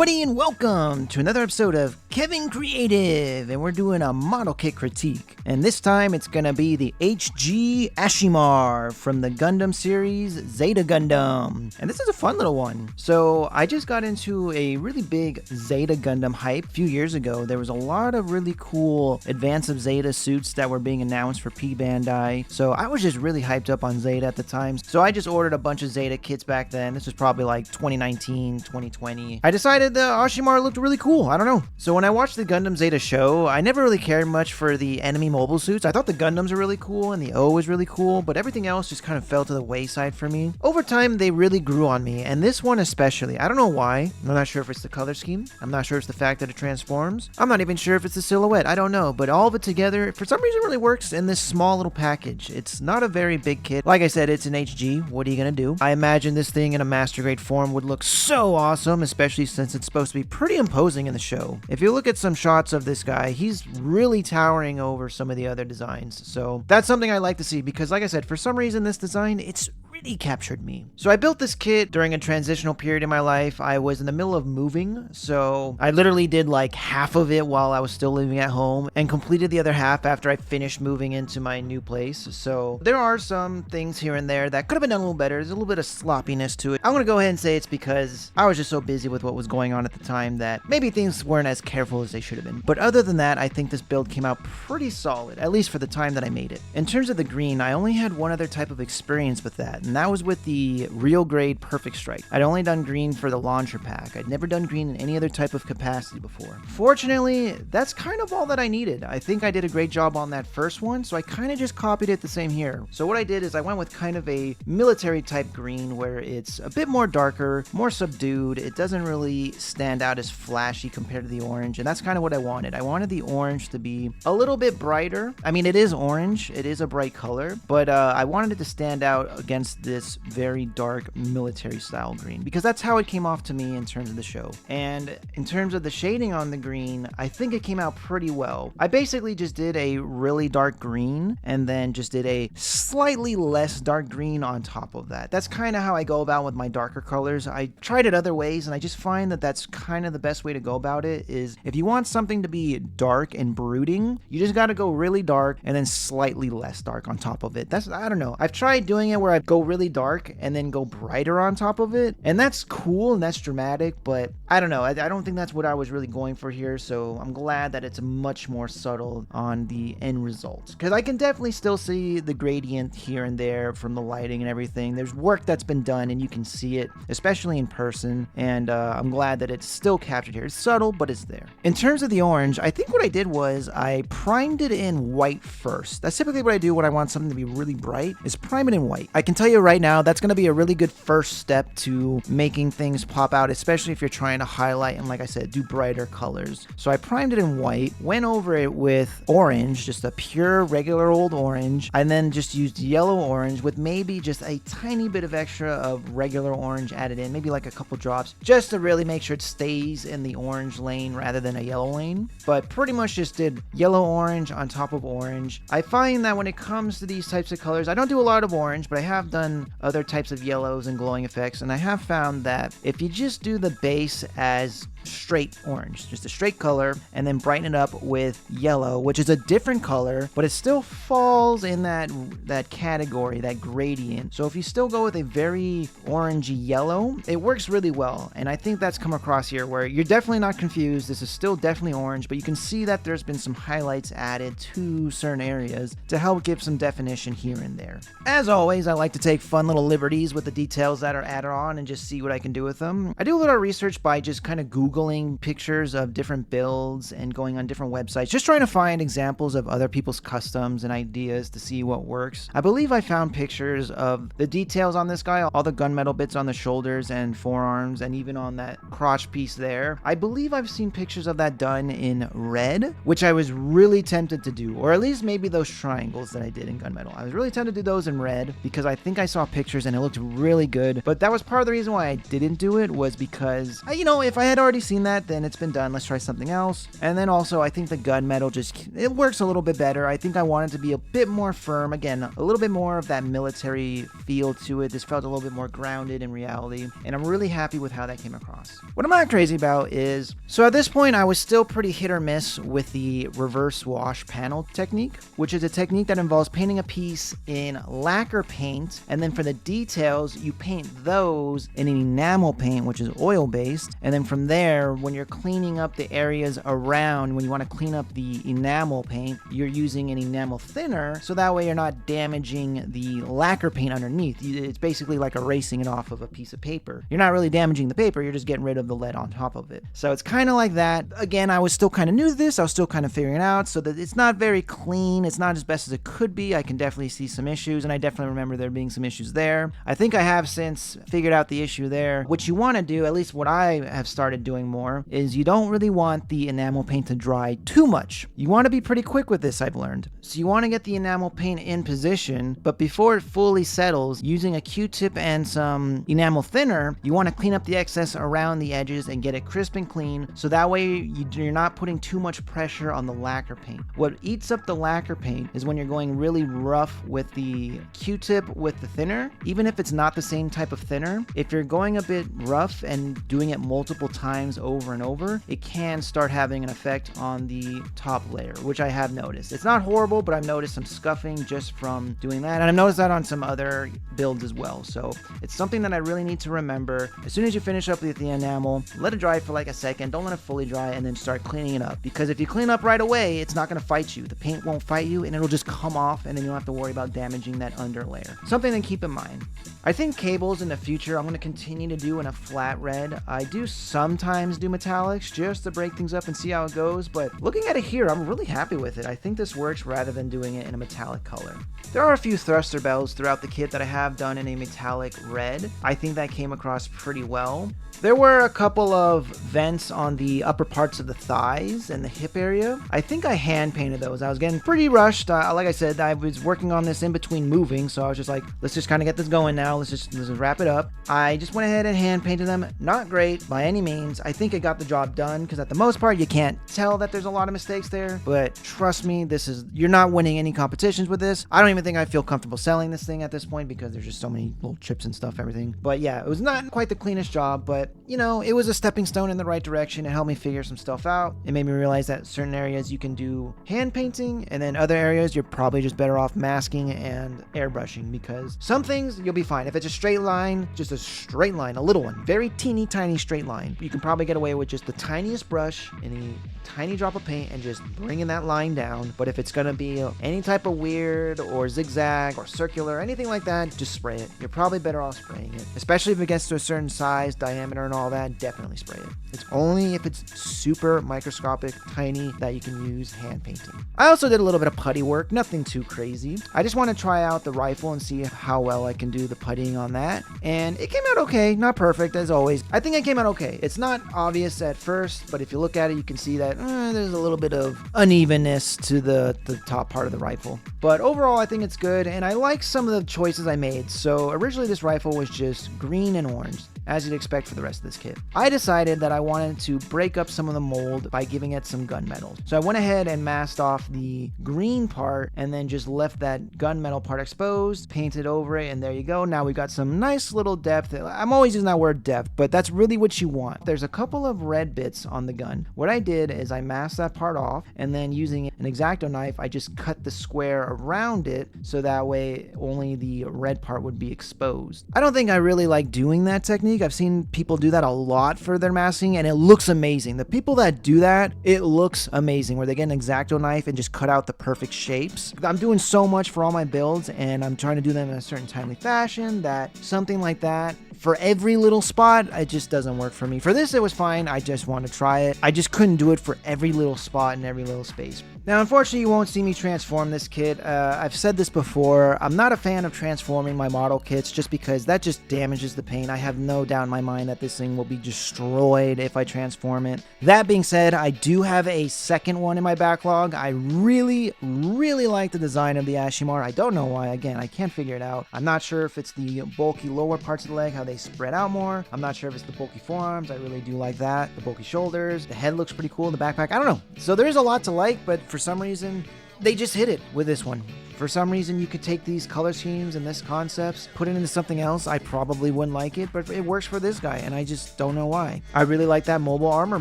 everybody, and welcome to another episode of Kevin Creative, and we're doing a model kit critique. And this time it's gonna be the HG Ashimar from the Gundam series Zeta Gundam. And this is a fun little one. So I just got into a really big Zeta Gundam hype a few years ago. There was a lot of really cool Advance of Zeta suits that were being announced for P Bandai. So I was just really hyped up on Zeta at the time. So I just ordered a bunch of Zeta kits back then. This was probably like 2019, 2020. I decided the Ashimar looked really cool. I don't know. So when I watched the Gundam Zeta show, I never really cared much for the enemy mobile suits. I thought the Gundams were really cool and the O was really cool, but everything else just kind of fell to the wayside for me. Over time, they really grew on me, and this one especially. I don't know why. I'm not sure if it's the color scheme. I'm not sure if it's the fact that it transforms. I'm not even sure if it's the silhouette. I don't know, but all of it together, for some reason, really works in this small little package. It's not a very big kit. Like I said, it's an HG. What are you gonna do? I imagine this thing in a master grade form would look so awesome, especially since it's supposed to be pretty imposing in the show. If you look at some shots of this guy, he's really towering over some of the other designs. So that's something I like to see because, like I said, for some reason this design, it's really captured me. So I built this kit during a transitional period in my life. I was in the middle of moving, so I literally did like half of it while I was still living at home and completed the other half after I finished moving into my new place. So there are some things here and there that could have been done a little better. There's a little bit of sloppiness to it. I'm gonna go ahead and say it's because I was just so busy with what was going on at the time that maybe things weren't as careful as they should have been. But other than that, I think this build came out pretty solid, at least for the time that I made it. In terms of the green, I only had one other type of experience with that, and that was with the real grade Perfect Strike. I'd only done green for the launcher pack. I'd never done green in any other type of capacity before. Fortunately, that's kind of all that I needed. I think I did a great job on that first one, so I kind of just copied it the same here. So what I did is I went with kind of a military type green where it's a bit more darker, more subdued. It doesn't really stand out as flashy compared to the orange, and that's kind of what I wanted. I wanted the orange to be a little bit brighter. I mean, it is orange, it is a bright color, but I wanted it to stand out against this very dark military style green because that's how it came off to me in terms of the show. And in terms of the shading on the green, I think it came out pretty well. I basically just did a really dark green and then just did a slightly less dark green on top of that. That's kind of how I go about with my darker colors. I tried it other ways and I just find that that's kind of the best way to go about it. Is if you want something to be dark and brooding, you just got to go really dark and then slightly less dark on top of it. I don't know. I've tried doing it where I go really dark and then go brighter on top of it, and that's cool and that's dramatic, but I don't know. I don't think that's what I was really going for here, so I'm glad that it's much more subtle on the end result, because I can definitely still see the gradient here and there from the lighting and everything. There's work that's been done and you can see it, especially in person, and I'm glad that it's still captured here. It's subtle, but it's there. In terms of the orange, I think what I did was I primed it in white first. That's typically what I do when I want something to be really bright, is prime it in white. I can tell you right now, that's going to be a really good first step to making things pop out, especially if you're trying to highlight and, like I said, do brighter colors. So I primed it in white, went over it with orange, just a pure regular old orange, and then just used yellow orange with maybe just a tiny bit of extra of regular orange added in, maybe like a couple drops, just to really make sure it stays in the orange lane rather than a yellow lane. But pretty much just did yellow orange on top of orange. I find that when it comes to these types of colors, I don't do a lot of orange, but I have done other types of yellows and glowing effects, and I have found that if you just do the base as straight orange, just a straight color, and then brighten it up with yellow, which is a different color, but it still falls in that category, that gradient. So if you still go with a very orangey yellow, it works really well, and I think that's come across here where you're definitely not confused. This is still definitely orange, but you can see that there's been some highlights added to certain areas to help give some definition here and there. As always, I like to take fun little liberties with the details that are added on and just see what I can do with them. I do a little research by just kind of Googling pictures of different builds and going on different websites, just trying to find examples of other people's customs and ideas to see what works. I believe I found pictures of the details on this guy, all the gunmetal bits on the shoulders and forearms, and even on that crotch piece there. I believe I've seen pictures of that done in red, which I was really tempted to do, or at least maybe those triangles that I did in gunmetal. I was really tempted to do those in red because I think I saw pictures and it looked really good, but that was part of the reason why I didn't do it, was because, if I had already seen that, then it's been done. Let's try something else. And then also, I think the gunmetal it works a little bit better. I think I want it to be a bit more firm. Again, a little bit more of that military feel to it. This felt a little bit more grounded in reality, and I'm really happy with how that came across. What I'm not crazy about is, so at this point, I was still pretty hit or miss with the reverse wash panel technique, which is a technique that involves painting a piece in lacquer paint, and then for the details, you paint those in an enamel paint, which is oil-based, and then from there, when you're cleaning up the areas around, when you want to clean up the enamel paint, you're using an enamel thinner, so that way you're not damaging the lacquer paint underneath. It's basically like erasing it off of a piece of paper. You're not really damaging the paper, you're just getting rid of the lead on top of it. So it's kind of like that. Again, I was still kind of new to this, I was still kind of figuring it out, so that it's not very clean, it's not as best as it could be. I can definitely see some issues, and I definitely remember there being some issues there. I think I have since figured out the issue there. What you want to do, at least what I have started doing more, is you don't really want the enamel paint to dry too much. You want to be pretty quick with this, I've learned. So you want to get the enamel paint in position, but before it fully settles, using a Q-tip and some enamel thinner, you want to clean up the excess around the edges and get it crisp and clean, so that way you're not putting too much pressure on the lacquer paint. What eats up the lacquer paint is when you're going really rough with the Q-tip with the thinner, even if it's not the same type of thinner. If you're going a bit rough and doing it multiple times over and over, it can start having an effect on the top layer, which I have noticed. It's not horrible, but I've noticed some scuffing just from doing that, and I've noticed that on some other builds as well. So it's something that I really need to remember. As soon as you finish up with the enamel, let it dry for like a second, don't let it fully dry, and then start cleaning it up, because if you clean up right away, it's not going to fight you. The paint won't fight you, and it'll just come off, and then you don't have to worry about damaging that under layer. Something to keep in mind. I think cables in the future I'm going to continue to do in a flat red. I do sometimes do metallics just to break things up and see how it goes, but looking at it here, I'm really happy with it. I think this works rather than doing it in a metallic color. There are a few thruster bells throughout the kit that I have done in a metallic red. I think that came across pretty well. There were a couple of vents on the upper parts of the thighs and the hip area. I think I hand painted those. I was getting pretty rushed. Like I said, I was working on this in between moving, so I was just like, let's just kind of get this going now. Let's just wrap it up. I just went ahead and hand painted them. Not great by any means. I think it got the job done, because at the most part, you can't tell that there's a lot of mistakes there, but trust me, you're not winning any competitions with this. I don't even think I feel comfortable selling this thing at this point, because there's just so many little chips and stuff, everything. But yeah, it was not quite the cleanest job, but you know, it was a stepping stone in the right direction. It helped me figure some stuff out. It made me realize that certain areas you can do hand painting, and then other areas you're probably just better off masking and airbrushing, because some things you'll be fine. If it's a straight line, just a straight line, a little one, very teeny tiny straight line, you can probably get away with just the tiniest brush and a tiny drop of paint and just bringing that line down. But if it's gonna be any type of weird or zigzag or circular, anything like that, just spray it. You're probably better off spraying it, especially if it gets to a certain size, diameter, and all that. Definitely spray it. It's only if it's super microscopic, tiny, that you can use hand painting. I also did a little bit of putty work, nothing too crazy. I just want to try out the rifle and see how well I can do the puttying on that, and it came out okay. Not perfect as always. I think it came out okay. It's not obvious at first, but if you look at it, you can see that there's a little bit of unevenness to the top part of the rifle. But overall, I think it's good, and I like some of the choices I made. So originally this rifle was just green and orange, as you'd expect for the rest of this kit. I decided that I wanted to break up some of the mold by giving it some gunmetal. So I went ahead and masked off the green part and then just left that gunmetal part exposed, painted over it, and there you go. Now we've got some nice little depth. I'm always using that word depth, but that's really what you want. There's a couple of red bits on the gun. What I did is I masked that part off, and then using an X-Acto knife, I just cut the square around it so that way only the red part would be exposed. I don't think I really like doing that technique. I've seen people do that a lot for their masking, and it looks amazing. The people that do that, it looks amazing, where they get an X-Acto knife and just cut out the perfect shapes. I'm doing so much for all my builds, and I'm trying to do them in a certain timely fashion that something like that for every little spot, it just doesn't work for me. For this, it was fine. I just want to try it. I just couldn't do it for every little spot and every little space. Now, unfortunately, you won't see me transform this kit. I've said this before. I'm not a fan of transforming my model kits just because that just damages the paint. I have no doubt in my mind that this thing will be destroyed if I transform it. That being said, I do have a second one in my backlog. I really like the design of the Ashimar. I don't know why. Again, I can't figure it out. I'm not sure if it's the bulky lower parts of the leg, how they spread out more. I'm not sure if it's the bulky forearms. I really do like that. The bulky shoulders. The head looks pretty cool. The backpack. I don't know. So there's a lot to like, but for some reason, they just hit it with this one. For some reason, you could take these color schemes and this concepts, put it into something else. I probably wouldn't like it, but it works for this guy, and I just don't know why. I really like that mobile armor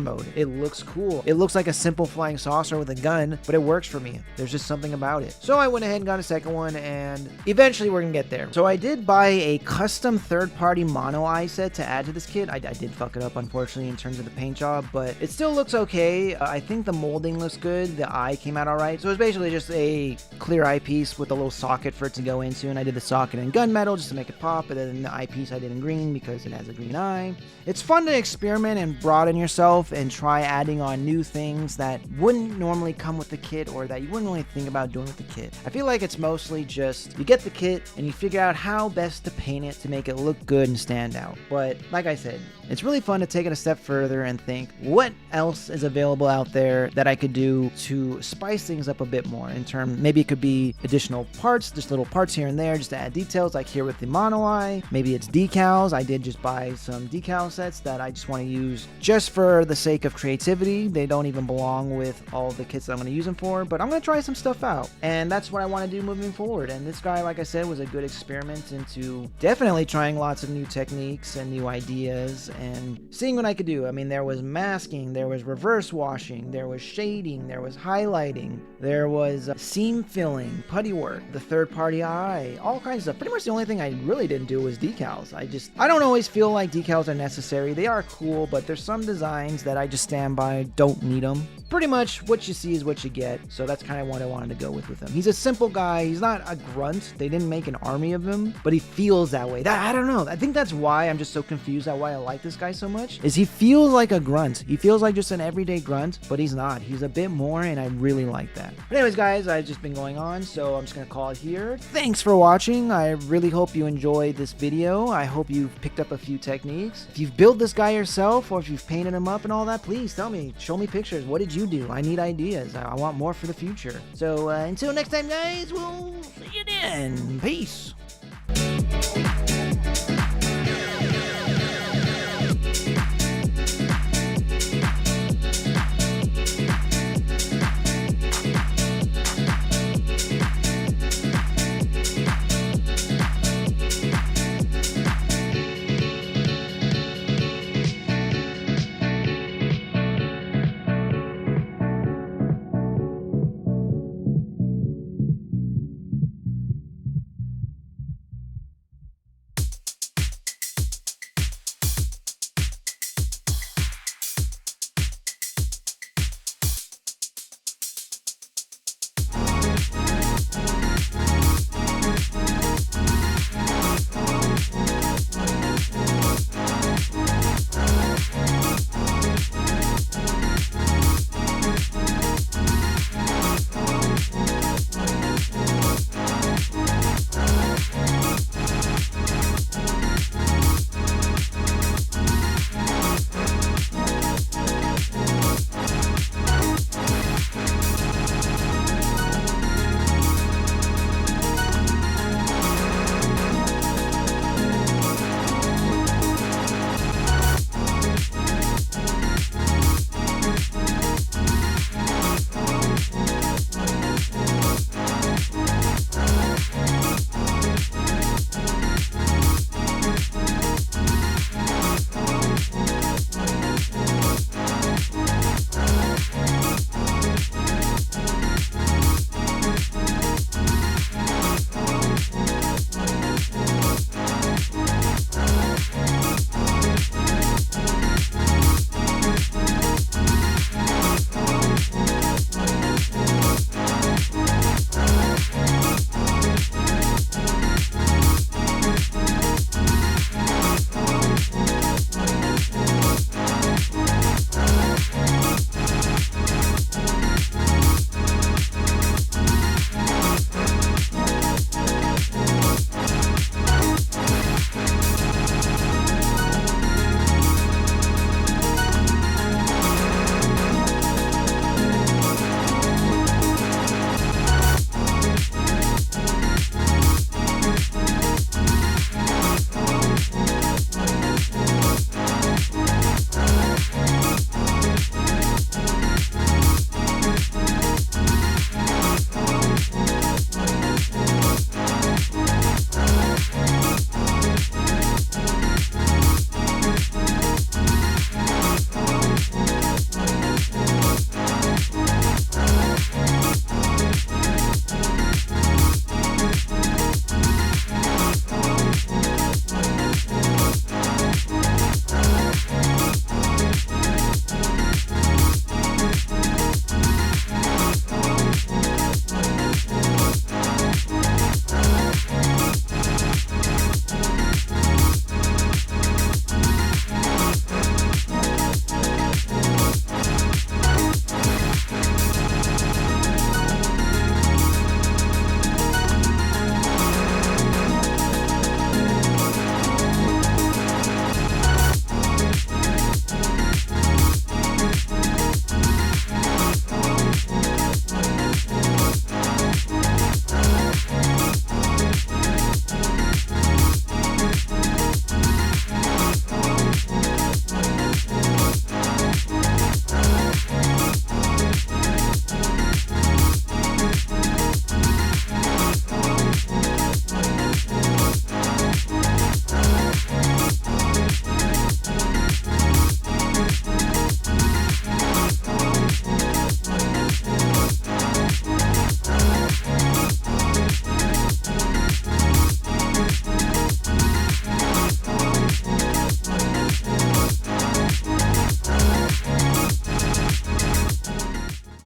mode. It looks cool. It looks like a simple flying saucer with a gun, but it works for me. There's just something about it. So I went ahead and got a second one, and eventually we're gonna get there. So I did buy a custom third-party mono eye set to add to this kit. I did fuck it up, unfortunately, in terms of the paint job, but it still looks okay. I think the molding looks good. The eye came out all right. So it's basically just a clear eyepiece with a little socket for it to go into, and I did the socket in gunmetal just to make it pop, and then the eyepiece I did in green because it has a green eye. It's fun to experiment and broaden yourself and try adding on new things that wouldn't normally come with the kit or that you wouldn't really think about doing with the kit. I feel like it's mostly just you get the kit and you figure out how best to paint it to make it look good and stand out. But like I said, it's really fun to take it a step further and think what else is available out there that I could do to spice things up a bit more in terms, maybe it could be additional parts, just little parts here and there just to add details, like here with the mono eye. Maybe it's decals. I did just buy some decal sets that I just want to use just for the sake of creativity. They don't even belong with all the kits that I'm going to use them for, but I'm going to try some stuff out, and that's what I want to do moving forward. And this guy, like I said, was a good experiment into definitely trying lots of new techniques and new ideas and seeing what I could do. I mean, there was masking, there was reverse washing, there was shading, there was highlighting, there was seam filling, putty work, the third-party eye, all kinds of stuff. Pretty much the only thing I really didn't do was decals. I don't always feel like decals are necessary. They are cool, but there's some designs that I just stand by, don't need them. Pretty much what you see is what you get, so that's kind of what I wanted to go with him. He's a simple guy. He's not a grunt. They didn't make an army of him, but he feels that way. I don't know. I think that's why I'm just so confused at why I like this guy so much, is he feels like a grunt. He feels like just an everyday grunt, but he's not. He's a bit more, and I really like that. But anyways, guys, I've just been going on, so I'm just going to call it here. Thanks for watching. I really hope you enjoyed this video. I hope you've picked up a few techniques. If you've built this guy yourself, or if you've painted him up and all that, please tell me. Show me pictures. What did you do? I need ideas. I want more for the future. So until next time, guys, we'll see you then. Peace.